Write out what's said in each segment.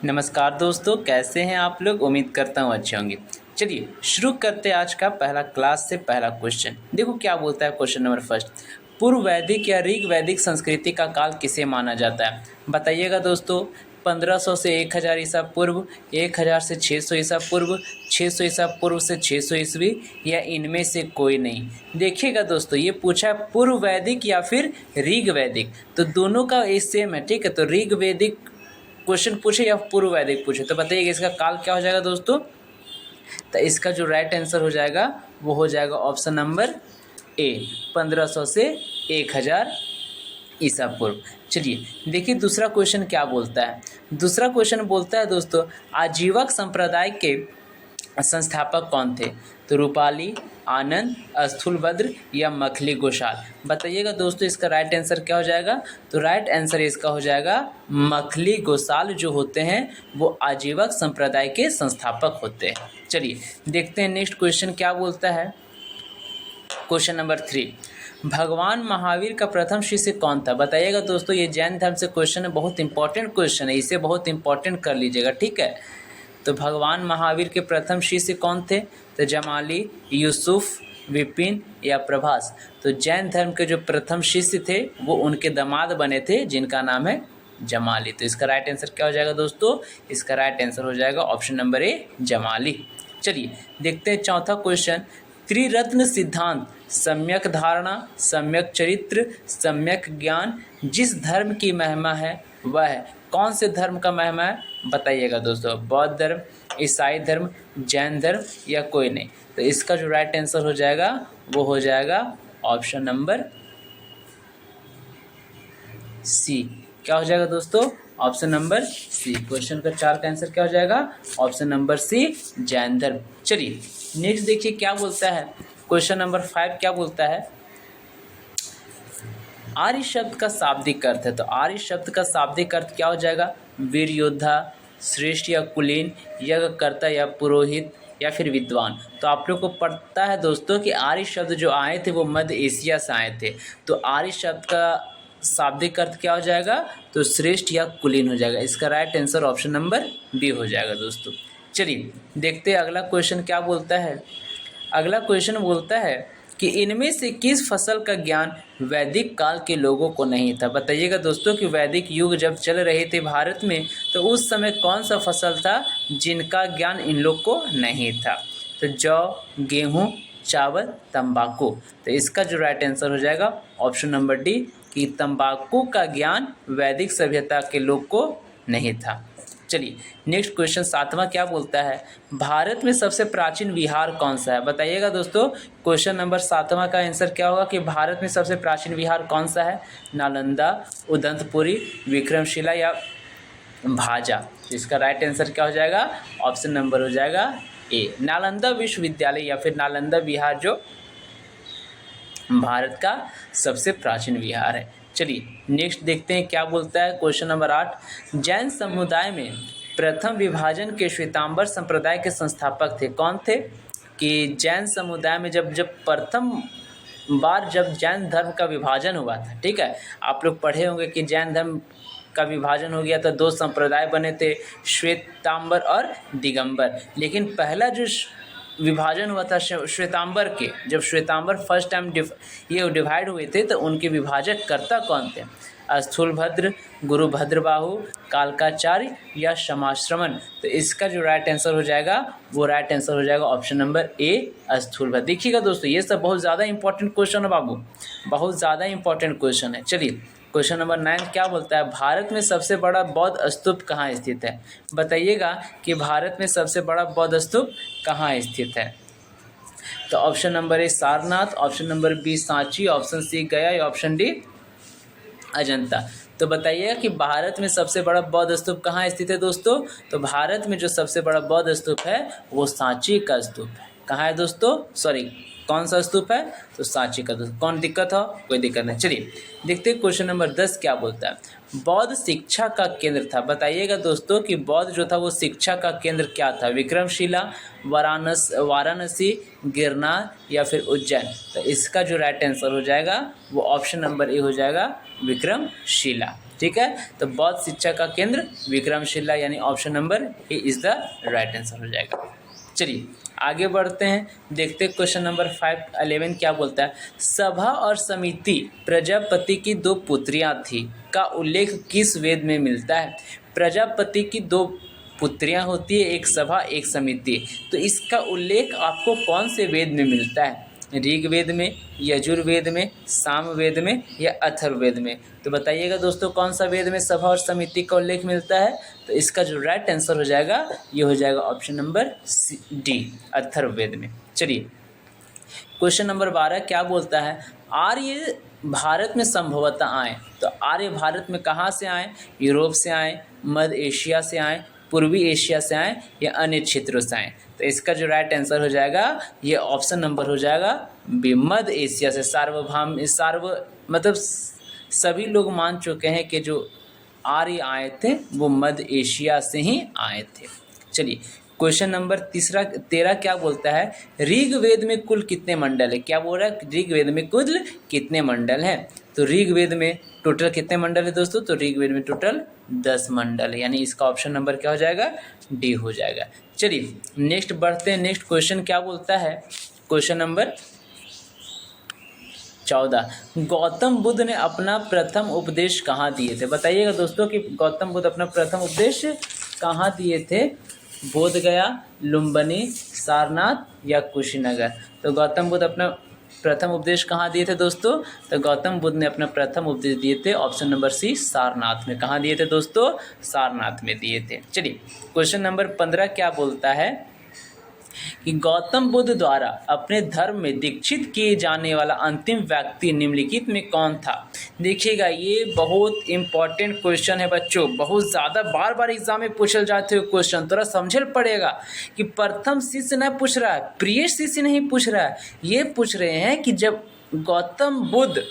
नमस्कार दोस्तों, कैसे हैं आप लोग। उम्मीद करता हूँ अच्छे होंगे। चलिए शुरू करते हैं आज का पहला क्लास से पहला क्वेश्चन। देखो क्या बोलता है क्वेश्चन नंबर फर्स्ट। पूर्व वैदिक या ऋग वैदिक संस्कृति का काल किसे माना जाता है? बताइएगा दोस्तों। 1500 से 1000 ईसा पूर्व, 1000 से 600 ईसा पूर्व, 600 ईसा पूर्व से 600 ईस्वी, या इनमें से कोई नहीं। देखिएगा दोस्तों, ये पूछा है पूर्व वैदिक या फिर ऋग वैदिक, तो दोनों का एक सेम है। ठीक है, तो ऋग वैदिक क्वेश्चन पूछे या पूर्व वैदिक पूछे तो बताइएगा इसका काल क्या हो जाएगा दोस्तों। तो इसका जो राइट आंसर हो जाएगा वो हो जाएगा ऑप्शन नंबर ए, 1500 से 1000 ईसा पूर्व। चलिए देखिए दूसरा क्वेश्चन क्या बोलता है। दूसरा क्वेश्चन बोलता है दोस्तों, आजीवक संप्रदाय के संस्थापक कौन थे? तो रूपाली, आनंद, स्थूलभद्र या मखली गोसाल। बताइएगा दोस्तों इसका राइट आंसर क्या हो जाएगा। तो राइट आंसर इसका हो जाएगा मखली गोसाल जो होते हैं वो आजीवक संप्रदाय के संस्थापक होते हैं। चलिए देखते हैं नेक्स्ट क्वेश्चन क्या बोलता है। क्वेश्चन नंबर 3, भगवान महावीर का प्रथम शिष्य कौन था? बताइएगा दोस्तों, ये जैन धर्म से क्वेश्चन है, बहुत इंपॉर्टेंट क्वेश्चन है, इसे बहुत इंपॉर्टेंट कर लीजिएगा। ठीक है, तो भगवान महावीर के प्रथम शिष्य कौन थे? तो जमाली, यूसुफ, विपिन या प्रभास। तो जैन धर्म के जो प्रथम शिष्य थे वो उनके दामाद बने थे जिनका नाम है जमाली। तो इसका राइट आंसर क्या हो जाएगा दोस्तों? इसका राइट आंसर हो जाएगा ऑप्शन नंबर ए, जमाली। चलिए देखते हैं चौथा क्वेश्चन। त्रिरत्न सिद्धांत सम्यक धारणा, सम्यक चरित्र, सम्यक ज्ञान जिस धर्म की महिमा है वह है कौन से धर्म का महिमा है? बताइएगा दोस्तों। बौद्ध धर्म, ईसाई धर्म, जैन धर्म या कोई नहीं। तो इसका जो राइट आंसर हो जाएगा वो हो जाएगा ऑप्शन नंबर सी। क्या हो जाएगा दोस्तों? Option number C. क्वेश्चन का 4 का आंसर क्या हो जाएगा? ऑप्शन नंबर सी, जैन धर्म। चलिए नेक्स्ट देखिए क्या बोलता है। क्वेश्चन नंबर 5 क्या बोलता है। आर्य शब्द का शाब्दिक अर्थ है। तो आर्य शब्द का शाब्दिक अर्थ क्या हो जाएगा? वीर योद्धा, श्रेष्ठ या कुलीन, यज्ञकर्ता या पुरोहित या फिर विद्वान। तो आप लोग को पता है दोस्तों कि आर्य शब्द जो आए थे वो मध्य एशिया से आए थे। तो आर्य शब्द का शाब्दिक अर्थ क्या हो जाएगा? तो श्रेष्ठ या कुलीन हो जाएगा। इसका right answer option number B हो जाएगा दोस्तों। चलिए देखते हैं अगला क्वेश्चन क्या बोलता है। अगला क्वेश्चन बोलता है कि इनमें से किस फसल का ज्ञान वैदिक काल के लोगों को नहीं था? बताइएगा दोस्तों कि वैदिक युग जब चल रहे थे भारत में तो उस समय कौन सा फसल था जिनका ज्ञान इन लोग को नहीं था? तो जौ, गेहूं, चावल, तंबाकू। तो इसका जो राइट आंसर हो जाएगा ऑप्शन नंबर डी कि तंबाकू का ज्ञान वैदिक सभ्यता के लोग को नहीं था। चलिए नेक्स्ट क्वेश्चन 7वां क्या बोलता है। भारत में सबसे प्राचीन विहार कौन सा है? बताइएगा दोस्तों। क्वेश्चन नंबर 7वां का आंसर क्या होगा कि भारत में सबसे प्राचीन विहार कौन सा है? नालंदा, उदंतपुरी, विक्रमशिला या भाजा। इसका राइट आंसर क्या हो जाएगा? ऑप्शन नंबर हो जाएगा ए, नालंदा विश्वविद्यालय या फिर नालंदा विहार जो भारत का सबसे प्राचीन विहार है। चलिए नेक्स्ट देखते हैं क्या बोलता है। क्वेश्चन नंबर 8, जैन समुदाय में प्रथम विभाजन के श्वेतांबर संप्रदाय के संस्थापक थे। कौन थे? कि जैन समुदाय में जब प्रथम बार जब जैन धर्म का विभाजन हुआ था। ठीक है, आप लोग पढ़े होंगे कि जैन धर्म का विभाजन हो गया था, 2 संप्रदाय बने थे, श्वेतांबर और दिगंबर। लेकिन पहला जो विभाजन हुआ था श्वेतांबर के, जब श्वेतांबर फर्स्ट टाइम ये डिवाइड हुए थे तो उनके विभाजक कर्ता कौन थे? स्थूलभद्र, गुरु भद्रबाहु, कालकाचार्य या शमाश्रमण। तो इसका जो राइट आंसर हो जाएगा वो राइट आंसर हो जाएगा ऑप्शन नंबर ए, स्थूलभद्र। देखिएगा दोस्तों ये सब बहुत ज़्यादा इंपॉर्टेंट क्वेश्चन है बाबू, बहुत ज़्यादा इंपॉर्टेंट क्वेश्चन है। चलिए क्वेश्चन नंबर 9 क्या बोलता है। भारत में सबसे बड़ा बौद्ध स्तूप कहाँ स्थित है? बताइएगा कि भारत में सबसे बड़ा बौद्ध स्तूप कहाँ स्थित है। तो option number A Sarnath, option number B Sanchi, option C Gaya या ऑप्शन डी अजंता। तो बताइएगा कि भारत में सबसे बड़ा बौद्ध स्तूप कहाँ स्थित है दोस्तों। तो भारत में जो सबसे बड़ा बौद्ध स्तूप है वो सांची का स्तूप है। कहाँ है दोस्तों? सॉरी, कौन सा स्तूप है? तो सांची का स्तूप। कौन दिक्कत हो? कोई दिक्कत नहीं। चलिए देखते हैं क्वेश्चन नंबर 10 क्या बोलता है। बौद्ध शिक्षा का केंद्र था। बताइएगा दोस्तों कि बौद्ध जो था वो शिक्षा का केंद्र क्या था? विक्रमशिला, वाराणसी, गिरनार या फिर उज्जैन। तो इसका जो राइट आंसर हो जाएगा वो ऑप्शन नंबर ए हो जाएगा, विक्रमशिला। ठीक है। तो बौद्ध शिक्षा का केंद्र विक्रमशिला, यानी option number A is the right answer हो जाएगा। चलिए आगे बढ़ते हैं, देखते हैं क्वेश्चन नंबर 511 क्या बोलता है। सभा और समिति प्रजापति की दो पुत्रियां थी का उल्लेख किस वेद में मिलता है। प्रजापति की दो पुत्रियां होती है, एक सभा एक समिति, तो इसका उल्लेख आपको कौन से वेद में मिलता है। ऋग्वेद में, यजुर्वेद में, सामवेद में या अथर्ववेद में। तो बताइएगा दोस्तों कौन सा वेद में सभा और समिति का उल्लेख मिलता है। तो इसका जो राइट आंसर हो जाएगा ये हो जाएगा ऑप्शन नंबर डी, अथर्ववेद में। चलिए क्वेश्चन नंबर 12 क्या बोलता है। आर्य भारत में संभवतः आए, तो आर्य भारत में कहाँ से आए। यूरोप से आए, मध्य एशिया से आए, पूर्वी एशिया से आए या अन्य क्षेत्रों से आए। तो इसका जो राइट आंसर हो जाएगा ये ऑप्शन नंबर हो जाएगा बी, मध्य एशिया से। मतलब सभी लोग मान चुके हैं कि जो आर्य आए थे वो मध्य एशिया से ही आए थे। चलिए क्वेश्चन नंबर 13 क्या बोलता है। ऋग्वेद में कुल कितने मंडल है। क्या बोल रहा है, ऋग्वेद में कुल कितने मंडल हैं। तो ऋग्वेद में टोटल कितने मंडल है दोस्तों। तो ऋग्वेद में टोटल 10 मंडल है, यानी इसका ऑप्शन नंबर क्या हो जाएगा, डी हो जाएगा। चलिए नेक्स्ट बढ़ते हैं, नेक्स्ट क्वेश्चन क्या बोलता है। क्वेश्चन नंबर 14, गौतम बुद्ध ने अपना प्रथम उपदेश कहाँ दिए थे। बताइएगा दोस्तों कि गौतम बुद्ध अपना प्रथम उपदेश कहाँ दिए थे। बोधगया, लुम्बिनी, सारनाथ या कुशीनगर। तो गौतम बुद्ध अपना प्रथम उपदेश कहाँ दिए थे दोस्तों। तो गौतम बुद्ध ने अपना प्रथम उपदेश दिए थे ऑप्शन नंबर सी, सारनाथ में। कहाँ दिए थे दोस्तों, सारनाथ में दिए थे। चलिए क्वेश्चन नंबर 15 क्या बोलता है कि गौतम बुद्ध द्वारा अपने धर्म में दीक्षित किए जाने वाला अंतिम व्यक्ति निम्नलिखित में कौन था। देखिएगा ये बहुत इंपॉर्टेंट क्वेश्चन है बच्चों, बहुत ज़्यादा बार बार एग्जाम में पूछल जाते हुए क्वेश्चन, थोड़ा समझल पड़ेगा कि प्रथम शिष्य नहीं पूछ रहा है, प्रिय शिष्य नहीं पूछ रहा है, ये पूछ रहे हैं कि जब गौतम बुद्ध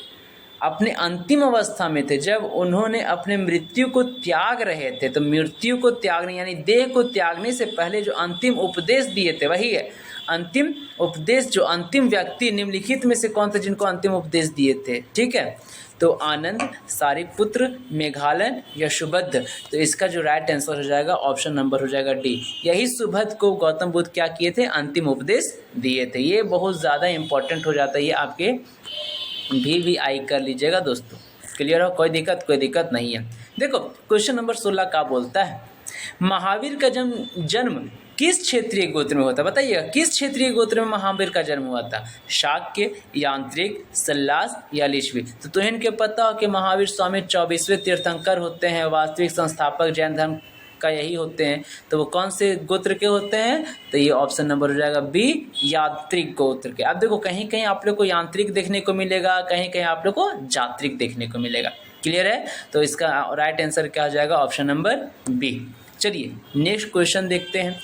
अपने अंतिम अवस्था में थे, जब उन्होंने अपने मृत्यु को त्याग रहे थे, तो मृत्यु को त्यागने यानी देह को त्यागने से पहले जो अंतिम उपदेश दिए थे वही है अंतिम उपदेश। जो अंतिम व्यक्ति निम्नलिखित में से कौन थे जिनको अंतिम उपदेश दिए थे, ठीक है। तो आनंद, सारिपुत्र, मेघालन या सुबद्ध। तो इसका जो राइट आंसर हो जाएगा ऑप्शन नंबर हो जाएगा डी। यही सुबद्ध को गौतम बुद्ध क्या किए थे, अंतिम उपदेश दिए थे। ये बहुत ज़्यादा इंपॉर्टेंट हो जाता है, ये आपके भी आई कर लीजिएगा दोस्तों। क्लियर हो, कोई दिक्कत नहीं है। देखो क्वेश्चन नंबर 16 का बोलता है महावीर का जन्म किस क्षेत्रीय गोत्र में होता है। बताइएगा किस क्षेत्रीय गोत्र में महावीर का जन्म हुआ था। शाक्य, यांत्रिक, सल्लास या लिच्छवी। तो तुहिन के पता हो कि महावीर स्वामी 24वें तीर्थंकर होते हैं, वास्तविक संस्थापक जैन धर्म का यही होते हैं। तो वो कौन से गोत्र के होते हैं, तो ये ऑप्शन नंबर हो जाएगा बी, यात्रिक गोत्र के। अब देखो कहीं कहीं आप लोग को यांत्रिक देखने को मिलेगा, कहीं कहीं आप लोग को जात्रिक देखने को मिलेगा। क्लियर है, तो इसका राइट आंसर क्या हो जाएगा ऑप्शन नंबर बी। चलिए नेक्स्ट क्वेश्चन देखते हैं,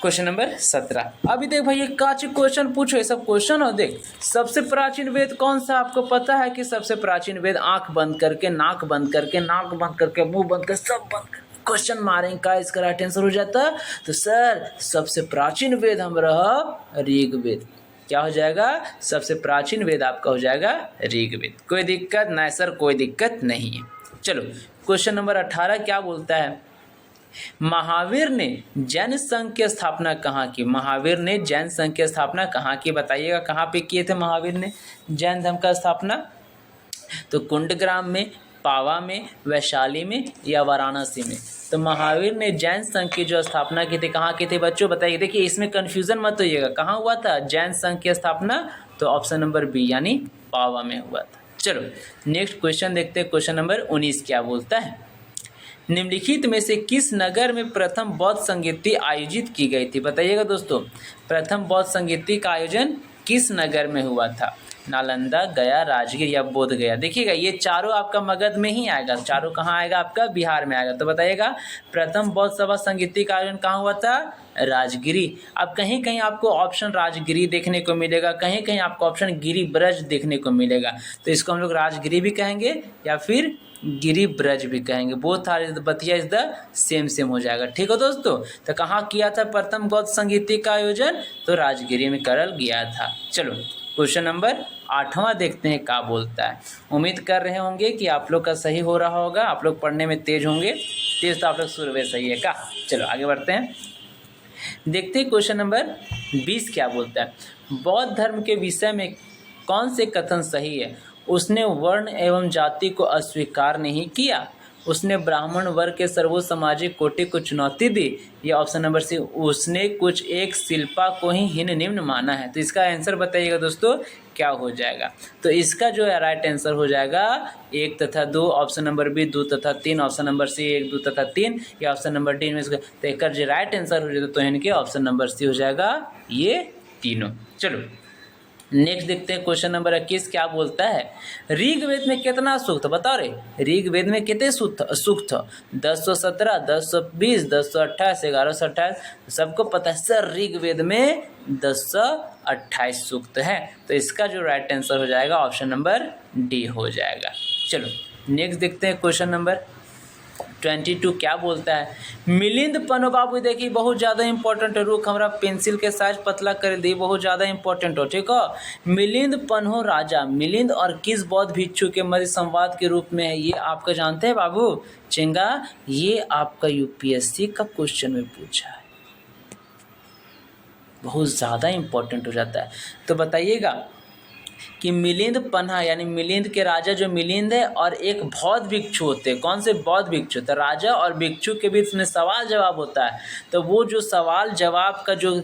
क्वेश्चन नंबर 17। अभी देख भाई ये काची क्वेश्चन पूछो, ये सब क्वेश्चन हो। देख सबसे प्राचीन वेद कौन सा, आपको पता है कि सबसे प्राचीन वेद आंख बंद करके, नाक बंद करके, नाक बंद करके, मुंह बंद करके, सब बंद करके क्वेश्चन मारेंगे का इसका राइट आंसर हो जाता है। तो सर सबसे प्राचीन वेद हम रहा ऋग्वेद। क्या हो जाएगा, सबसे प्राचीन वेद आपका हो जाएगा ऋग्वेद। कोई दिक्कत नहीं सर, कोई दिक्कत नहीं है। चलो क्वेश्चन नंबर 18 क्या बोलता है महावीर ने जैन संघ की स्थापना कहाँ की। महावीर ने जैन संघ की स्थापना कहाँ की, बताइएगा कहाँ पे किए थे महावीर ने जैन धर्म का स्थापना। तो कुंडग्राम में, पावा में, वैशाली में या वाराणसी में। तो महावीर ने जैन संघ की जो स्थापना की थी कहाँ की थी बच्चों, बताइए। देखिए इसमें कन्फ्यूजन मत होइएगा, कहाँ हुआ था जैन संघ की स्थापना, तो ऑप्शन नंबर बी यानी पावा में हुआ था। चलो नेक्स्ट क्वेश्चन देखते हैं, क्वेश्चन नंबर 19 क्या बोलता है निम्नलिखित में से किस नगर में प्रथम बौद्ध संगीति आयोजित की गई थी। बताइएगा दोस्तों प्रथम बौद्ध संगीति का आयोजन किस नगर में हुआ था। नालंदा, गया, राजगीर या बोध गया। देखिएगा ये चारों आपका मगध में ही आएगा, चारों कहाँ आएगा आपका बिहार में आएगा। तो बताइएगा प्रथम बौद्ध सभा संगीति का आयोजन कहाँ हुआ था, राजगिरी। अब कहीं कहीं आपको ऑप्शन राजगिरी देखने को मिलेगा, कहीं कहीं आपको ऑप्शन गिरी ब्रज देखने को मिलेगा। तो इसको हम लोग राजगिरी भी कहेंगे या फिर गिरी ब्रज भी कहेंगे। बोथ आर बतिया इज द सेम हो जाएगा। ठीक हो दोस्तों, तो कहाँ किया था प्रथम बौद्ध संगीति का आयोजन, तो राजगिरी में करल गया था। चलो क्वेश्चन नंबर 8वां देखते हैं क्या बोलता है। उम्मीद कर रहे होंगे कि आप लोग का सही हो रहा होगा, आप लोग पढ़ने में तेज होंगे। तेज तो आप लोग शुरू में सही है क्या। चलो आगे बढ़ते हैं, देखते हैं क्वेश्चन नंबर 20 क्या बोलता है। बौद्ध धर्म के विषय में कौन से कथन सही है। उसने वर्ण एवं जाति को अस्वीकार नहीं किया, उसने ब्राह्मण वर्ग के सर्वोच्च सामाजिक कोटि को चुनौती दी, या ऑप्शन नंबर सी उसने कुछ एक शिल्पा को ही हीन निम्न माना है। तो इसका आंसर बताइएगा दोस्तों क्या हो जाएगा। तो इसका जो है राइट आंसर हो जाएगा 1 तथा 2, ऑप्शन नंबर बी 2 तथा 3, ऑप्शन नंबर सी 1 2 तथा 3, या ऑप्शन नंबर डी में इसका। तो एक जो राइट आंसर हो जाएगा तो इनके ऑप्शन नंबर सी हो जाएगा ये तीनों। चलो नेक्स्ट देखते हैं क्वेश्चन नंबर 21 क्या बोलता है। ऋग्वेद में कितना सूक्त बता रहे। ऋग्वेद में कितने सूक्त 1017, 1020, 1028, 1128। सबको पता है सर ऋग्वेद में 1028 सूक्त है। तो इसका जो राइट आंसर हो जाएगा ऑप्शन नंबर डी हो जाएगा। चलो नेक्स्ट देखते हैं क्वेश्चन नंबर 22 क्या बोलता है। मिलिंद पन्हो बाबू देखिए बहुत ज़्यादा इंपॉर्टेंट है, रुक हमारा पेंसिल के साइज पतला कर दी, बहुत ज़्यादा इंपॉर्टेंट हो ठीक है। मिलिंद पन्हो राजा मिलिंद और किस बौद्ध भिक्षु के मध्य संवाद के रूप में है, ये आपका जानते हैं बाबू चेंगा। ये आपका यूपीएससी का क्वेश्चन में पूछा है, बहुत ज़्यादा इंपॉर्टेंट हो जाता है। तो बताइएगा कि मिलिंद पन्हा यानी मिलिंद के राजा जो मिलिंद है और एक बौद्ध भिक्षु होते हैं। कौन से बौद्ध भिक्षु। तो राजा और भिक्षु के बीच में सवाल जवाब होता है। तो वो जो सवाल जवाब का जो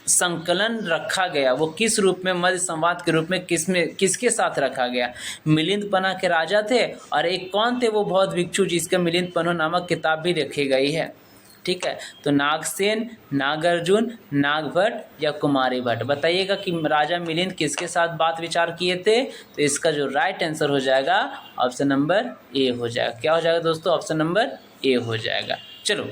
संकलन रखा गया वो किस रूप में, मध्य संवाद के रूप में किसके साथ रखा गया। मिलिंद पन्हा के राजा थे और एक कौन थे वो बौद्ध भिक्षु जिसका मिलिंद पन्हा नामक किताब भी रखी गई है। ठीक है, तो नागसेन, नागार्जुन, नागभट्ट या कुमारी भट्ट। बताइएगा कि राजा मिलिंद किसके साथ बात विचार किए थे। तो इसका जो राइट आंसर हो जाएगा ऑप्शन नंबर ए हो जाएगा। क्या हो जाएगा दोस्तों ऑप्शन नंबर ए हो जाएगा। चलो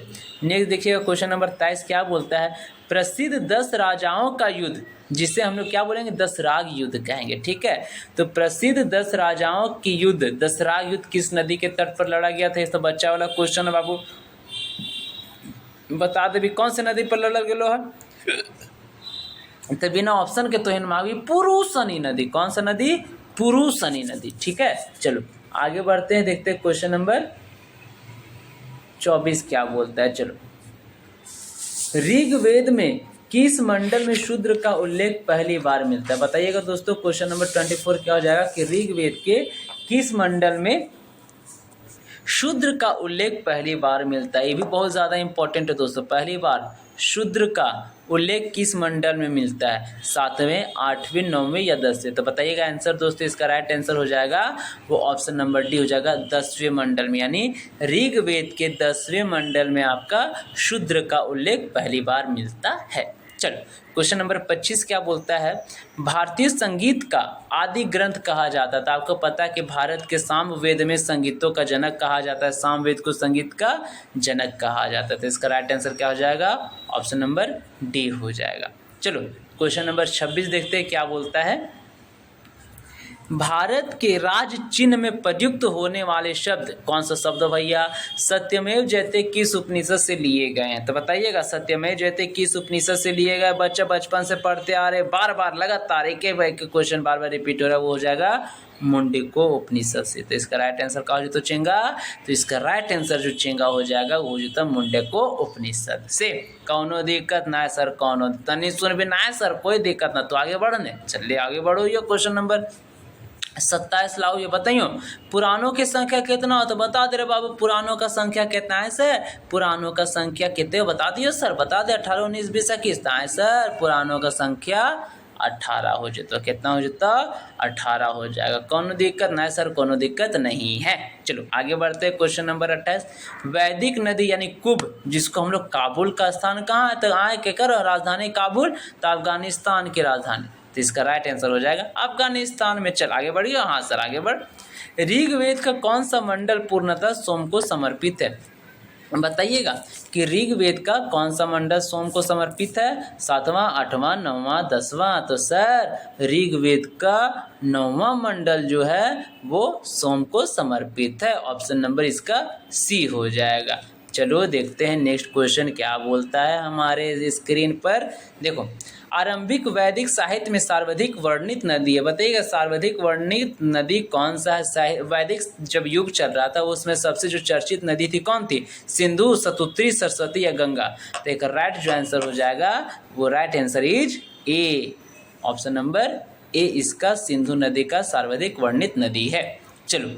नेक्स्ट देखिएगा क्वेश्चन नंबर 23 क्या बोलता है। प्रसिद्ध 10 राजाओं का युद्ध जिसे हम लोग क्या बोलेंगे दशराग युद्ध कहेंगे। ठीक है, तो प्रसिद्ध 10 राजाओं की युद्ध दशराग युद्ध किस नदी के तट पर लड़ा गया था। इस तो बच्चा वाला क्वेश्चन है बाबू, बता दे भी कौन से नदी पर लड़ल गेलो है। तो बिना ऑप्शन के तो हिनमावी पुरुषनी नदी। कौन सा नदी, पुरुषनी नदी। ठीक है, चलो आगे बढ़ते हैं, देखते हैं क्वेश्चन नंबर 24 क्या बोलता है। चलो ऋग्वेद में किस मंडल में शूद्र का उल्लेख पहली बार मिलता है। बताइएगा दोस्तों क्वेश्चन नंबर 24 क्या हो जाएगा कि ऋग्वेद के किस मंडल में शूद्र का उल्लेख पहली बार मिलता है। ये भी बहुत ज़्यादा इंपॉर्टेंट है दोस्तों। पहली बार शूद्र का उल्लेख किस मंडल में मिलता है, 7वें, 8वें, 9वें या 10वें। तो बताइएगा आंसर दोस्तों, इसका राइट आंसर हो जाएगा वो ऑप्शन नंबर डी हो जाएगा 10वें मंडल में, यानी ऋग्वेद के 10वें मंडल में आपका शूद्र का उल्लेख पहली बार मिलता है। चलो क्वेश्चन नंबर 25 क्या बोलता है। भारतीय संगीत का आदि ग्रंथ कहा जाता था। आपको पता है कि भारत के सामवेद में संगीतों का जनक कहा जाता है, सामवेद को संगीत का जनक कहा जाता है। तो इसका राइट आंसर क्या हो जाएगा ऑप्शन नंबर डी हो जाएगा। चलो क्वेश्चन नंबर 26 देखते हैं क्या बोलता है। भारत के राज चिन्ह में प्रयुक्त होने वाले शब्द कौन सा शब्द भैया। सत्यमेव जयते किस उपनिषद से लिए गए हैं। तो बताइएगा सत्यमेव जयते किस उपनिषद से लिए गए। बच्चा बचपन से पढ़ते आ रहे, बार बार लगातार एक क्वेश्चन बार बार रिपीट हो रहा है, वो हो जाएगा मुंडको उपनिषद से। तो इसका राइट आंसर क्या हो जाता चेंगा। तो इसका राइट आंसर जो चेंगा हो जाएगा वो हो जाता मुंडको उपनिषद से। कौनो दिक्कत ना है सर, कौनो तनी सुन भी ना है सर, कोई दिक्कत ना। तो आगे बढ़ने चलिए आगे बढ़ो। ये क्वेश्चन नंबर 27 लाओ। ये बताइयो पुराणों की संख्या कितना हो। तो बता दे रहे बाबू पुराणों का संख्या कितना है सर। पुराणों का संख्या कितने बता दियो सर, बता दे 18 19 20 21 है सर। पुराणों का संख्या 18 हो जाता। कितना हो जाता 18 हो जाएगा। कोनो दिक्कत ना है सर, कोनो दिक्कत नहीं है। चलो आगे बढ़ते हैं क्वेश्चन नंबर 28। वैदिक नदी यानी कुब जिसको हम लोग काबुल का स्थान कहाँ है। तो आए के कर राजधानी काबुल, तो अफगानिस्तान की राजधानी। तो इसका राइट आंसर हो जाएगा अफगानिस्तान में। चल आगे बढ़िए। हाँ सर आगे बढ़। ऋग्वेद का कौन सा मंडल पूर्णतः सोम को समर्पित है। बताइएगा कि ऋग्वेद का कौन सा मंडल सोम को समर्पित है। 7वां, 8वां, 9वां, 10वां। तो सर ऋग्वेद का 9वां मंडल जो है वो सोम को समर्पित है। ऑप्शन नंबर इसका सी हो जाएगा। चलो देखते हैं नेक्स्ट क्वेश्चन क्या बोलता है हमारे स्क्रीन पर। देखो, आरंभिक वैदिक साहित्य में सर्वाधिक वर्णित नदी है, बताइएगा सर्वाधिक वर्णित नदी कौन सा है। वैदिक जब युग चल रहा था उसमें सबसे जो चर्चित नदी थी कौन थी, सिंधु, सतुत्री, सरस्वती या गंगा। तो एक राइट जो आंसर हो जाएगा वो right answer is a, option number ए इसका सिंधु नदी का सर्वाधिक वर्णित नदी है। चलो,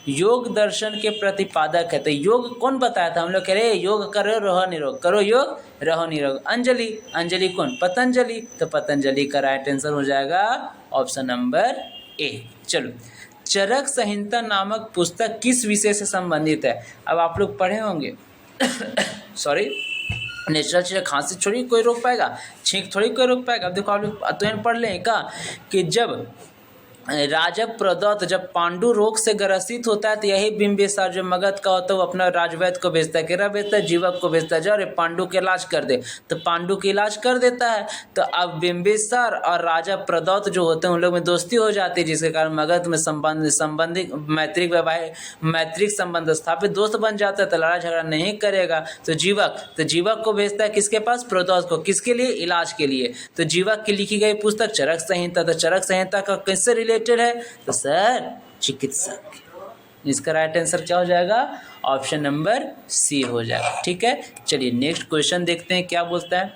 योग दर्शन के प्रतिपादक है, तो योग कौन बताया था, हम लोग कह रहे योग करो रहो निरोग, करो योग रहो निरोग। अंजलि, अंजलि कौन, पतंजलि, तो पतंजलि का राइट आंसर हो जाएगा ऑप्शन नंबर ए। चलो, चरक संहिता नामक पुस्तक किस विषय से संबंधित है। अब आप लोग पढ़े होंगे सॉरी, नेचुरल चीज़, खांसी थोड़ी कोई रोक पाएगा, छींक थोड़ी कोई रोक पाएगा। अब देखो आप लोग तो पढ़ लें का कि जब राजा प्रदत्त जब पांडु रोग से ग्रसित होता है तो यही बिंबिसार जो मगध का होता है वो अपना राजवैद्य को भेजता है, किरा भेजता है, जीवक को भेजता है, जाओ पांडु के इलाज कर दे, तो पांडु के इलाज कर देता है। तो अब बिंबिसार और राजा प्रदत्त जो होते हैं उन लोग में दोस्ती हो जाती है, जिसके कारण मगध में संबंधित मैत्रिक संबंध स्थापित, दोस्त बन जाता है, तो लड़ाई झगड़ा नहीं करेगा। तो जीवक को भेजता है किसके पास, प्रदत्त को, किसके लिए, इलाज के लिए। तो जीवक की लिखी गई पुस्तक चरक संहिता, तो चरक संहिता का किससे रिलेटेड है, तो सर चिकित्सक। इसका राइट आंसर क्या हो जाएगा, ऑप्शन नंबर सी हो जाएगा। ठीक है, चलिए नेक्स्ट क्वेश्चन देखते हैं क्या बोलता है।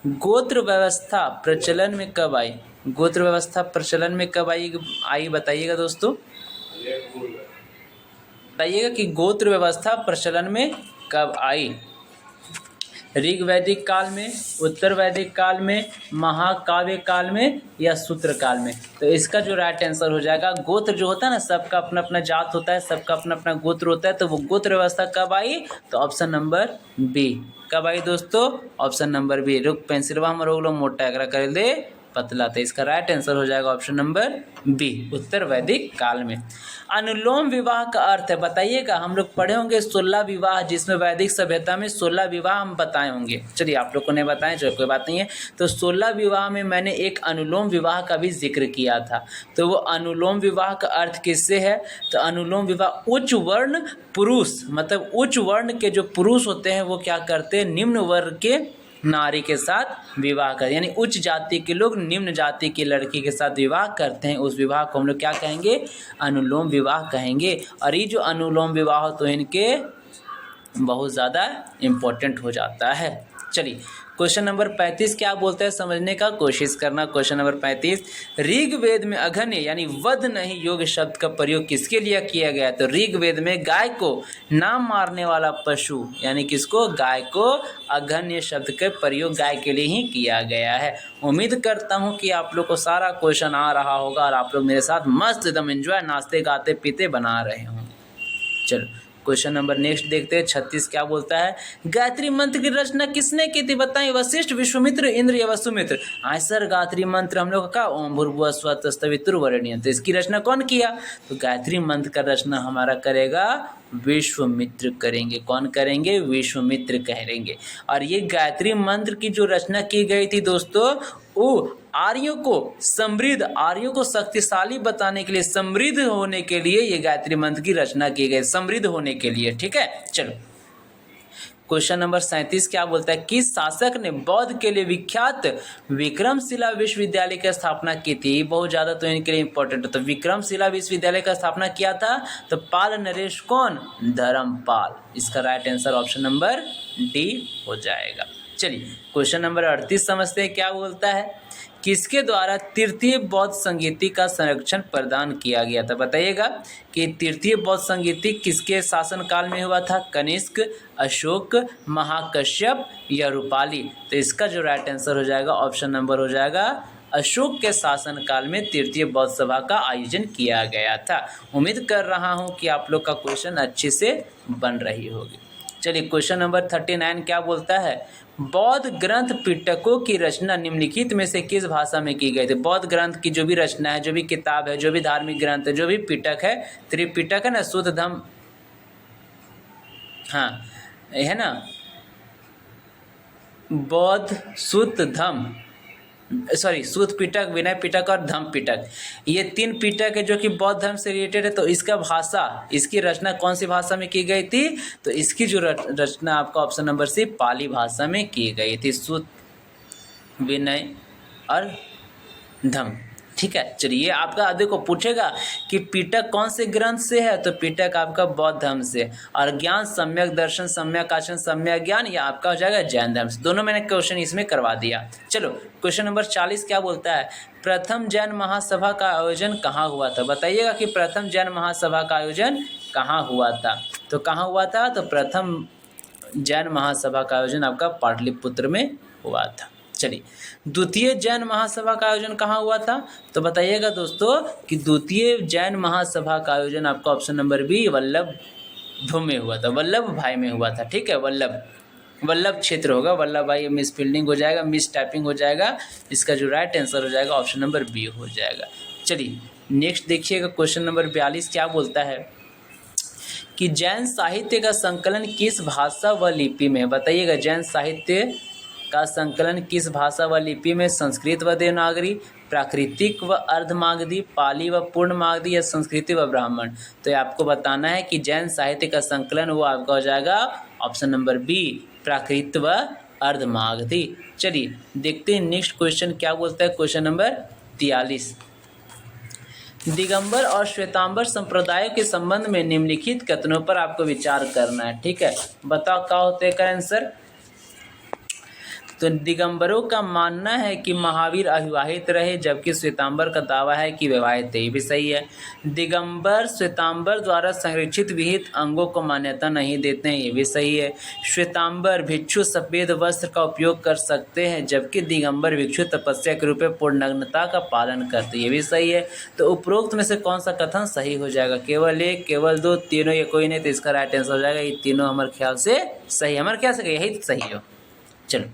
गोत्र व्यवस्था प्रचलन में कब आई, गोत्र व्यवस्था प्रचलन में कब आई बताइएगा दोस्तों, बताइएगा कि गोत्र व्यवस्था प्रचलन में कब आई। ऋग वैदिक काल में, उत्तर वैदिक काल में, महाकाव्य काल में या सूत्र काल में। तो इसका जो राइट आंसर हो जाएगा, गोत्र जो होता है ना, सबका अपना अपना जात होता है, सबका अपना अपना गोत्र होता है, तो वो गोत्र व्यवस्था कब आई, तो ऑप्शन नंबर बी। कब आई दोस्तों, ऑप्शन नंबर बी। रुक पेंसिलवा हम रोक लो मोटा एकरा कर दे पतला, तो इसका राइट आंसर हो जाएगा ऑप्शन नंबर बी, उत्तर वैदिक काल में। अनुलोम विवाह का अर्थ है, बताइएगा। हम लोग पढ़े होंगे 16 विवाह, जिसमें वैदिक सभ्यता में 16 विवाह हम बताए होंगे। चलिए आप लोग को नहीं बताएं, चलो कोई बात नहीं है। तो 16 विवाह में मैंने एक अनुलोम विवाह का भी जिक्र किया था। तो वो अनुलोम विवाह का अर्थ किससे है, तो अनुलोम विवाह उच्च वर्ण पुरुष, मतलब उच्च वर्ण के जो पुरुष होते हैं वो क्या करते हैं, निम्न वर्ग के नारी के साथ विवाह कर, यानी उच्च जाति के लोग निम्न जाति की लड़की के साथ विवाह करते हैं, उस विवाह को हम लोग क्या कहेंगे, अनुलोम विवाह कहेंगे। और ये जो अनुलोम विवाह तो इनके बहुत ज़्यादा इम्पोर्टेंट हो जाता है। चलिए क्वेश्चन नंबर 35 क्या बोलते हैं, समझने का कोशिश करना। क्वेश्चन नंबर 35, ऋग्वेद में अघन्य यानी वध नहीं योग्य शब्द का प्रयोग किसके लिए किया गया। तो ऋग्वेद में गाय को ना मारने वाला पशु यानी किसको, गाय को अघन्य शब्द का प्रयोग गाय के लिए ही किया गया है। उम्मीद करता हूँ कि आप लोग को सारा क्वेश्चन आ रहा होगा और आप लोग मेरे साथ मस्त एकदम एंजॉय नाचते गाते पीते बना रहे होंगे। चलो क्वेश्चन नंबर नेक्स्ट देखते हैं 36 क्या बोलता है, गायत्री मंत्र की रचना किसने की थी, बताएं। वशिष्ठ, विश्वामित्र, इंद्र या वसुमित्र। हाँ सर, गायत्री मंत्र हम लोग का ओम भूर्भुवः स्वः तत्सवितुर्वरेण्यं, तो इसकी रचना कौन किया, तो गायत्री मंत्र का रचना हमारा करेगा विश्वामित्र करेंगे। कौन करेंगे, विश्वामित्र करेंगे। और ये गायत्री मंत्र की जो रचना की गई थी दोस्तों, वो आर्यों को समृद्ध, आर्यों को शक्तिशाली बताने के लिए, समृद्ध होने के लिए ये गायत्री मंत्र की रचना की गई, समृद्ध होने के लिए। ठीक है, चलो क्वेश्चन नंबर 37 क्या बोलता है, किस शासक ने बौद्ध के लिए विख्यात विक्रमशिला विश्वविद्यालय की स्थापना की थी। बहुत ज़्यादा तो इनके लिए इंपॉर्टेंट है। तो विक्रमशिला विश्वविद्यालय का स्थापना किया था तो पाल नरेश कौन, धर्मपाल। इसका right answer option number D हो जाएगा। चलिए क्वेश्चन नंबर 38 समझते हैं क्या बोलता है, किसके द्वारा तृतीय बौद्ध संगीति का संरक्षण प्रदान किया गया था। बताइएगा कि तृतीय बौद्ध संगीति किसके शासन काल में हुआ था, कनिष्क, अशोक, महाकश्यप या रूपाली। तो इसका जो राइट आंसर हो जाएगा ऑप्शन नंबर हो जाएगा अशोक के शासन काल में तृतीय बौद्ध सभा का आयोजन किया गया था। उम्मीद कर रहा हूं कि आप लोग का क्वेश्चन अच्छे से बन रही होगी। चलिए क्वेश्चन नंबर 39 क्या बोलता है, बौद्ध ग्रंथ पिटकों की रचना निम्नलिखित में से किस भाषा में की गई थी। बौद्ध ग्रंथ की जो भी रचना है, जो भी किताब है, जो भी धार्मिक ग्रंथ है, जो भी पिटक है, त्रिपिटक है ना, शुद्ध धम्म, हाँ है ना, बौद्ध शुद्ध धम्म सॉरी सूत पिटक, विनय पिटक और धम्म पिटक, ये 3 पिटक है जो कि बौद्ध धर्म से रिलेटेड है। तो इसका भाषा, इसकी रचना कौन सी भाषा में की गई थी? तो इसकी जो रचना आपका ऑप्शन नंबर सी पाली भाषा में की गई थी, सूत, विनय और धम्म। ठीक है, चलिए आपका देखो पूछेगा कि पिटक कौन से ग्रंथ से है, तो पिटक आपका बौद्ध धर्म से, और ज्ञान सम्यक दर्शन, सम्यक आचरण, सम्यक ज्ञान, ये आपका हो जाएगा जैन धर्म से। दोनों मैंने क्वेश्चन इसमें करवा दिया। चलो क्वेश्चन नंबर 40 क्या बोलता है? प्रथम जैन महासभा का आयोजन कहाँ हुआ था? बताइएगा कि प्रथम जैन महासभा का आयोजन कहाँ हुआ था? तो कहाँ हुआ था? तो प्रथम जैन महासभा का आयोजन आपका पाटलिपुत्र में हुआ था। चलिए, द्वितीय जैन महासभा का आयोजन कहाँ हुआ था? तो बताइएगा दोस्तों कि द्वितीय जैन महासभा का आयोजन आपका ऑप्शन नंबर बी वल्लभ में हुआ था, वल्लभ भाई में हुआ था। ठीक है, वल्लभ क्षेत्र होगा, वल्लभ भाई, मिस फील्डिंग हो जाएगा, मिस टाइपिंग हो जाएगा, इसका जो राइट आंसर हो जाएगा ऑप्शन नंबर बी हो जाएगा। चलिए नेक्स्ट देखिएगा, क्वेश्चन नंबर 42 क्या बोलता है कि जैन साहित्य का संकलन किस भाषा व लिपि में? बताइएगा, जैन साहित्य का संकलन किस भाषा व लिपि में? संस्कृत व देवनागरी, प्राकृतिक व अर्धमागधी, पाली व पूर्णमागधी, या संस्कृति व ब्राह्मण? तो ये आपको बताना है कि जैन साहित्य का संकलन वो आपका हो जाएगा ऑप्शन नंबर बी, प्राकृत व अर्धमागधी। चलिए देखते हैं नेक्स्ट क्वेश्चन क्या बोलता है, क्वेश्चन नंबर 43। दिगंबर और श्वेतांबर संप्रदायों के संबंध में निम्नलिखित कथनों पर आपको विचार करना है। ठीक है, बताओ क्या होते हैं का आंसर? तो दिगंबरों का मानना है कि महावीर अविवाहित रहे, जबकि श्वेतांबर का दावा है कि विवाहित थे। ये भी सही है। दिगंबर श्वेतांबर द्वारा संरक्षित विहित अंगों को मान्यता नहीं देते हैं। ये भी सही है। श्वेतांबर भिक्षु सफेद वस्त्र का उपयोग कर सकते हैं, जबकि दिगंबर भिक्षु तपस्या के रूप में पूर्ण नग्नता का पालन करते हैं। ये भी सही है। तो उपरोक्त में से कौन सा कथन सही हो जाएगा? केवल एक, केवल दो, तीनों या कोई नहीं? तो इसका राइट आंसर हो जाएगा ये तीनों हमारे ख्याल से सही, हमारे ख्याल से यही सही हो। चलो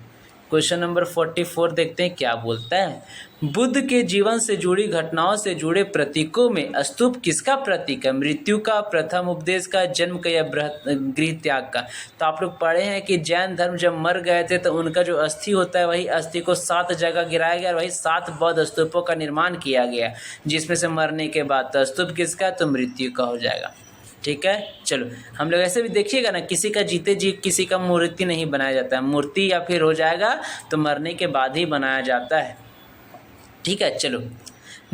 क्वेश्चन नंबर 44 देखते हैं क्या बोलता है। बुद्ध के जीवन से जुड़ी घटनाओं से जुड़े प्रतीकों में स्तूप किसका प्रतीक है? मृत्यु का, प्रथम उपदेश का, जन्म का, या गृह त्याग का? तो आप लोग पढ़े हैं कि जैन धर्म जब मर गए थे तो उनका जो अस्थि होता है वही अस्थि को 7 जगह गिराया गया और वही 7 बौद्ध स्तूपों का निर्माण किया गया, जिसमें से मरने के बाद तो स्तूप किसका? तो मृत्यु का हो जाएगा। ठीक है, चलो हम लोग ऐसे भी देखिएगा ना, किसी का जीते जी किसी का मूर्ति नहीं बनाया जाता है, मूर्ति या फिर हो जाएगा तो मरने के बाद ही बनाया जाता है। ठीक है, चलो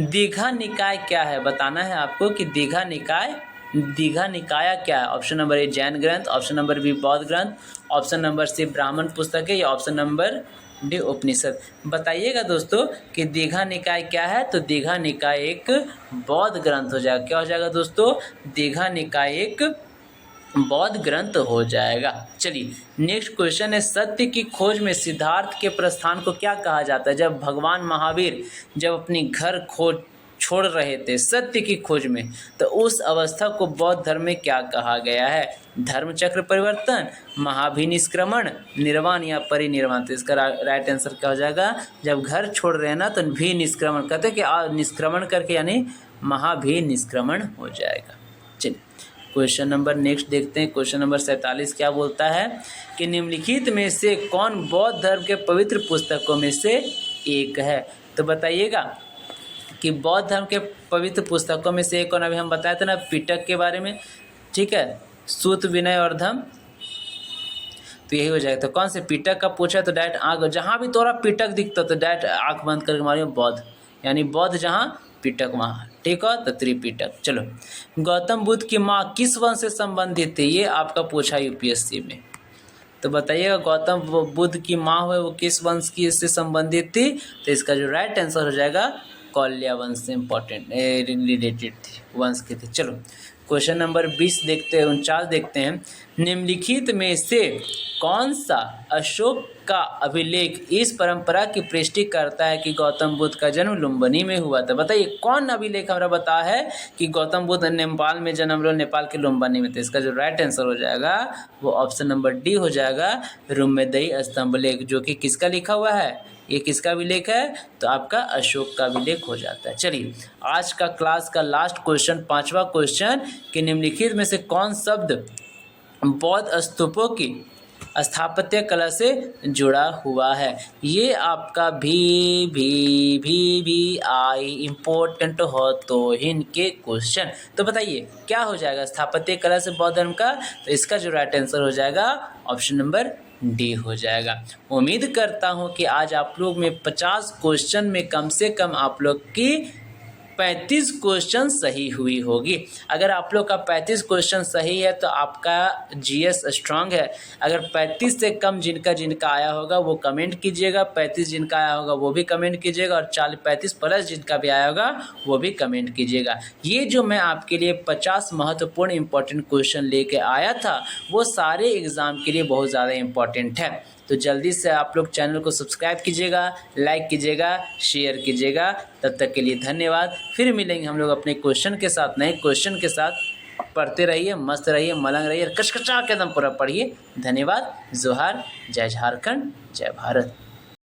दीघा निकाय क्या है? बताना है आपको कि दीघा निकाय क्या है। ऑप्शन नंबर ए जैन ग्रंथ, ऑप्शन नंबर बी बौद्ध ग्रंथ, ऑप्शन नंबर सी ब्राह्मण पुस्तक है, या ऑप्शन नंबर डी उपनिषद? बताइएगा दोस्तों कि दीघा निकाय क्या है? तो दीघा निकाय एक बौद्ध ग्रंथ हो जाएगा। क्या हो जाएगा दोस्तों? दीघा निकाय एक बौद्ध ग्रंथ हो जाएगा। चलिए नेक्स्ट क्वेश्चन है, सत्य की खोज में सिद्धार्थ के प्रस्थान को क्या कहा जाता है? जब भगवान महावीर जब अपनी घर खोज छोड़ रहे थे सत्य की खोज में, तो उस अवस्था को बौद्ध धर्म में क्या कहा गया है? धर्म चक्र परिवर्तन, महाभिनिष्क्रमण, निर्वाण, या परिनिर्वाण? तो इसका राइट आंसर क्या हो जाएगा? जब घर छोड़ रहे हैं ना तो भी निष्क्रमण कहते हैं कि निष्क्रमण करके, यानी महाभिनिष्क्रमण हो जाएगा। चलिए क्वेश्चन नंबर नेक्स्ट देखते हैं, क्वेश्चन नंबर 47 क्या बोलता है कि निम्नलिखित में से कौन बौद्ध धर्म के पवित्र पुस्तकों में से एक है? तो बताइएगा कि बौद्ध धर्म के पवित्र पुस्तकों में से एक कौन? अभी हम बताए थे ना पिटक के बारे में। ठीक है, सूत, विनय और धम्म, तो यही हो जाएगा। तो कौन से पिटक का पूछा? तो डायरेक्ट आँख, जहाँ भी तोरा पिटक दिखता तो डायरेक्ट आँख बंद करके मारियो बौद्ध, यानी बौद्ध जहाँ पिटक वहाँ। ठीक है, तो त्रिपिटक। चलो गौतम बुद्ध की माँ किस वंश से संबंधित थी? ये आपका पूछा यूपीएससी में। तो बताइएगा गौतम बुद्ध की माँ हुए वो किस वंश की इससे संबंधित थी? तो इसका जो राइट आंसर हो जाएगा कौल्या वंश से इम्पोर्टेंट रिलेटेड थी, वंश के थे। चलो क्वेश्चन नंबर 49 देखते हैं। निम्नलिखित में से कौन सा अशोक का अभिलेख इस परंपरा की पुष्टि करता है कि गौतम बुद्ध का जन्म लुम्बिनी में हुआ था? बताइए कौन अभिलेख हमारा बता है कि गौतम बुद्ध नेपाल में जन्म लो, नेपाल के लुम्बिनी में? तो इसका जो राइट आंसर हो जाएगा वो ऑप्शन नंबर डी हो जाएगा, रुम्मेदई स्तंभलेख, जो कि किसका लिखा हुआ है? ये किसका अभिलेख है? तो आपका अशोक का अभिलेख हो जाता है। चलिए आज का क्लास का लास्ट क्वेश्चन, 5वां क्वेश्चन कि निम्नलिखित में से कौन शब्द बौद्ध स्तूपों की स्थापत्य कला से जुड़ा हुआ है। ये आपका भी आई इम्पोर्टेंट हो तो इनके क्वेश्चन। तो बताइए क्या हो जाएगा स्थापत्य कला से बौद्ध धर्म का, तो इसका जो राइट आंसर हो जाएगा ऑप्शन नंबर डी हो जाएगा। उम्मीद करता हूँ कि आज आप लोग में 50 क्वेश्चन में कम से कम आप लोग की 35 क्वेश्चन सही हुई होगी। अगर आप लोग का 35 क्वेश्चन सही है तो आपका जीएस स्ट्रांग है। अगर 35 से कम जिनका आया होगा वो कमेंट कीजिएगा, 35 जिनका आया होगा वो भी कमेंट कीजिएगा, और 35 प्लस जिनका भी आया होगा वो भी कमेंट कीजिएगा। ये जो मैं आपके लिए 50 महत्वपूर्ण इंपॉर्टेंट क्वेश्चन लेके आया था वो सारे एग्ज़ाम के लिए बहुत ज़्यादा इंपॉर्टेंट है। तो जल्दी से आप लोग चैनल को सब्सक्राइब कीजिएगा, लाइक कीजिएगा, शेयर कीजिएगा। तब तक के लिए धन्यवाद। फिर मिलेंगे हम लोग अपने क्वेश्चन के साथ, नए क्वेश्चन के साथ। पढ़ते रहिए, मस्त रहिए, मलंग रहिए, कचकचा के एकदम पूरा पढ़िए। धन्यवाद। जोहार। जय झारखंड, जय भारत।